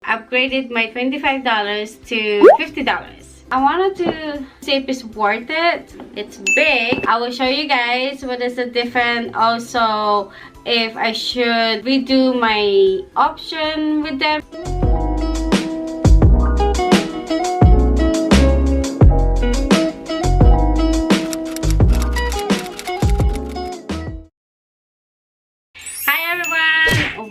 upgraded my $25 to $50. I wanted to see if it's worth it. It's big. I will show you guys what is the difference. Also, if I should redo my option with them.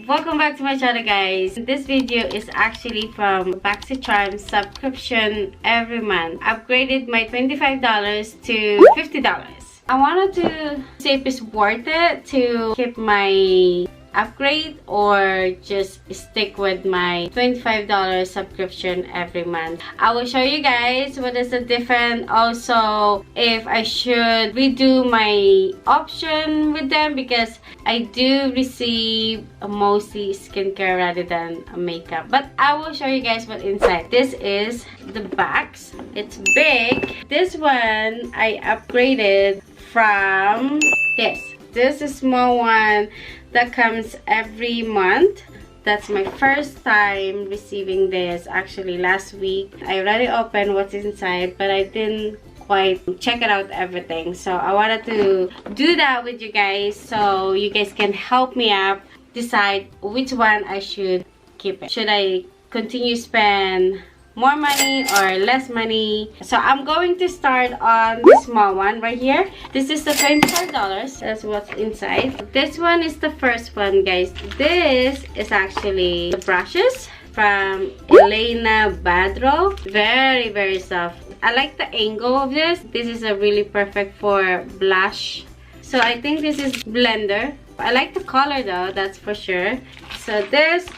Welcome back to my channel, guys. This video is actually from Boxycharm subscription every month. Upgraded my $25 to $50. I wanted to see if it's worth it to keep my upgrade or just stick with my $25 subscription every month. I will show you guys what is the difference. Also, if I should redo my option with them, because I do receive mostly skincare rather than makeup. But I will show you guys what inside. This is the box. It's big. This one I upgraded from this. This is a small one that comes every month. That's my first time receiving this. Actually, last week I already opened what's inside, but I didn't quite check it out everything. So I wanted to do that with you guys so you guys can help me out decide which one I should keep it. Should I continue spend more money or less money? So I'm going to start on the small one right here. This is the $25. That's what's inside. This one is the first one, guys. This is actually the brushes from Elena Badro. Very soft. I like the angle of this. This is a really perfect for blush. So I think this is blender. I like the color though, that's for sure. So this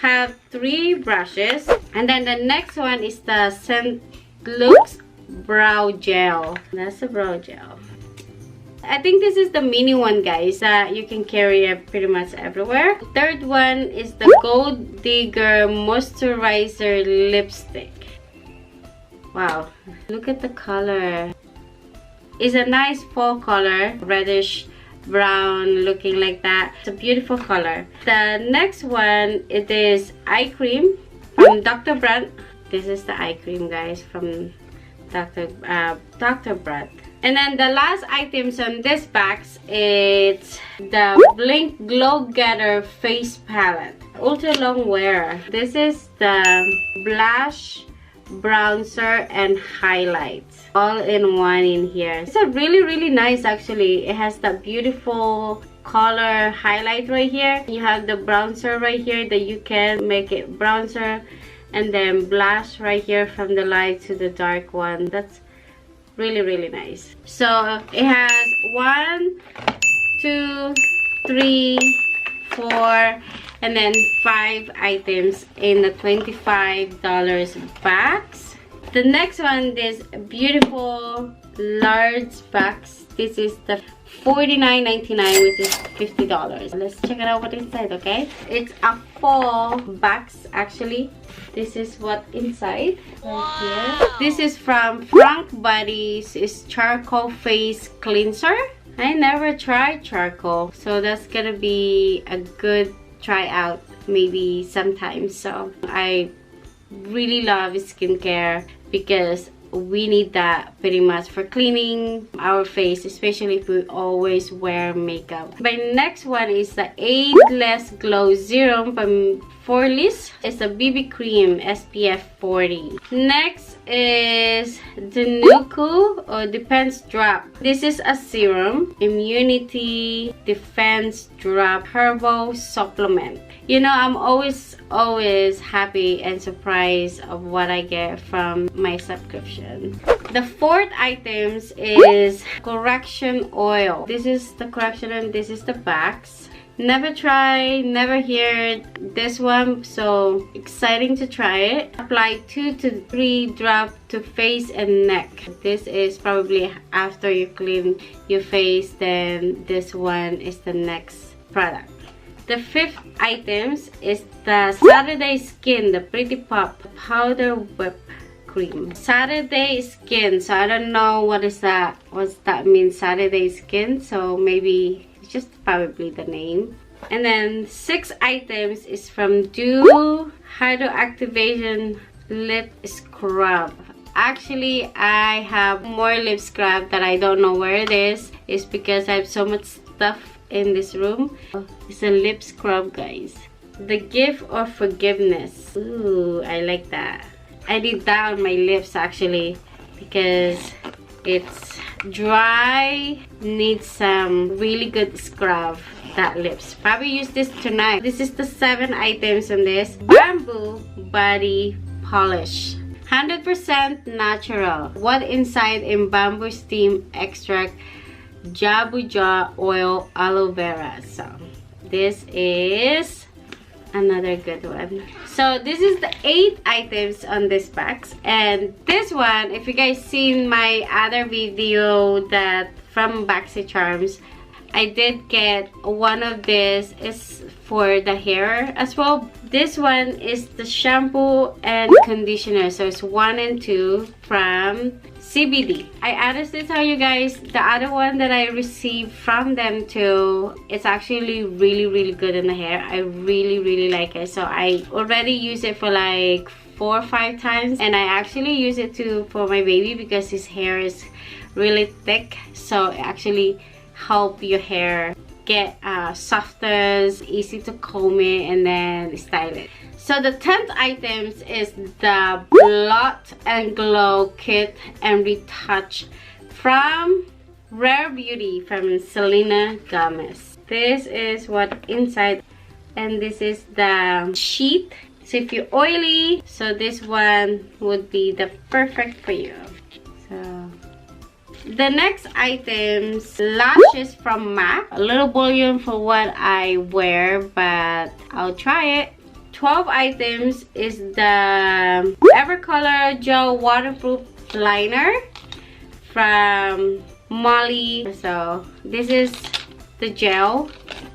have 3 brushes, and then the next one is the Luxe brow gel. That's the brow gel. I think this is the mini one, guys, that you can carry it pretty much everywhere. Third one is the Gold Digger Moisturizer lipstick. Wow, look at the color. It's a nice fall color, reddish brown looking like that. It's a beautiful color. The next one, it is eye cream from Dr. Brand. This is the eye cream, guys, from Dr. Brand. And then the last items on this box, it's the Blink Glow Getter face palette, ultra long wear. This is the blush, bronzer, and highlights all in one in here. It's a really nice, actually. It has that beautiful color highlight right here. You have the bronzer right here that you can make it bronzer, and then blush right here from the light to the dark one. That's really nice. So it has 1, 2, 3, 4, and then 5 items in the $25 box. The next one, this beautiful large box. This is the $49.99, which is $50. Let's check it out what inside, okay? It's a full box, actually. This is what inside right here. This is from Frank Body's charcoal face cleanser. I never tried charcoal, so that's gonna be a good try out maybe sometime. So I really love skincare because we need that pretty much for cleaning our face, especially if we always wear makeup. My next one is the Ageless Glow Serum from Forlis. It's a BB cream SPF 40. Next is the Nuku or Defense Drop. This is a serum, immunity defense drop herbal supplement. You know, I'm always happy and surprised of what I get from my subscription. The fourth items is correction oil. This is the correction and this is the box. Never tried, never heard this one, so exciting to try it. Apply 2 to 3 drops to face and neck. This is probably after you clean your face, then this one is the next product. The fifth items is the Saturday Skin, the Pretty Pop Powder Whip Cream. Saturday Skin, so I don't know what is that, what's that mean, Saturday Skin, so maybe it's just probably the name. And then 6 items is from Dew Hydro Activation Lip Scrub. Actually, I have more lip scrub that I don't know where it is. It's because I have so much stuff in this room. It's a lip scrub, guys. The Gift of Forgiveness. Ooh, I like that. I did that on my lips actually because it's dry, needs some really good scrub. That lips. Probably use this tonight. This is the 7 items on this. Bamboo Body Polish. 100% natural. What inside in bamboo steam extract, jabuja oil, aloe vera. So this is another good one. So this is the 8 items on this box, and this one, if you guys seen my other video that from Boxycharms, I did get one of this is for the hair as well. This one is the shampoo and conditioner, so it's 1 and 2 from CBD. I honestly tell you guys, the other one that I received from them too, it's actually really good in the hair. I really like it. So I already use it for like 4 or 5 times, and I actually use it too for my baby because his hair is really thick, so it actually help your hair get softer, easy to comb it and then style it. So the 10th items is the Blot and Glow Kit and Retouch from Rare Beauty from Selena Gomez. This is what inside, and this is the sheet. So if you're oily, so this one would be the perfect for you. So the next items, lashes from MAC. A little volume for what I wear, but I'll try it. 12 items is the Evercolor Gel Waterproof Liner from Molly. So this is the gel.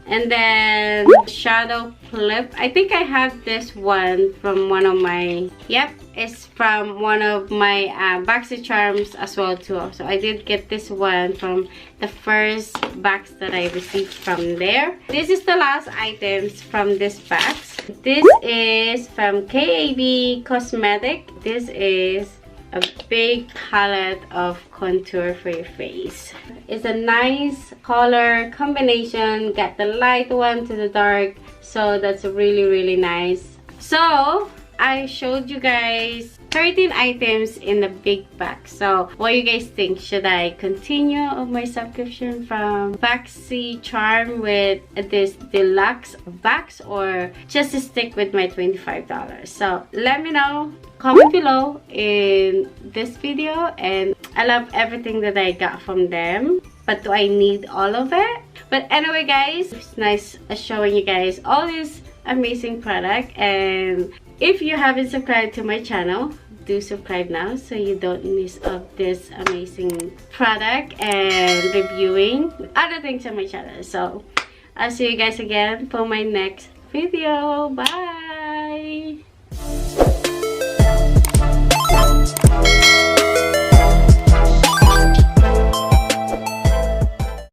And then shadow clip. I think I have this one from one of my, yep, it's from one of my Boxycharms as well too. So I did get this one from the first box that I received from there. This is the last items from this box. This is from KAB Cosmetic. This is a big palette of contour for your face. It's a nice color combination. Got the light one to the dark, so that's really nice. So I showed you guys 13 items in the big box. So what you guys think? Should I continue on my subscription from Boxycharm with this deluxe box, or just stick with my $25? So let me know. Comment below in this video. And I love everything that I got from them, but do I need all of it? But anyway guys, it's nice showing you guys all this amazing product. And if you haven't subscribed to my channel, do subscribe now so you don't miss of this amazing product and reviewing other things on my channel. So I'll see you guys again for my next video. Bye.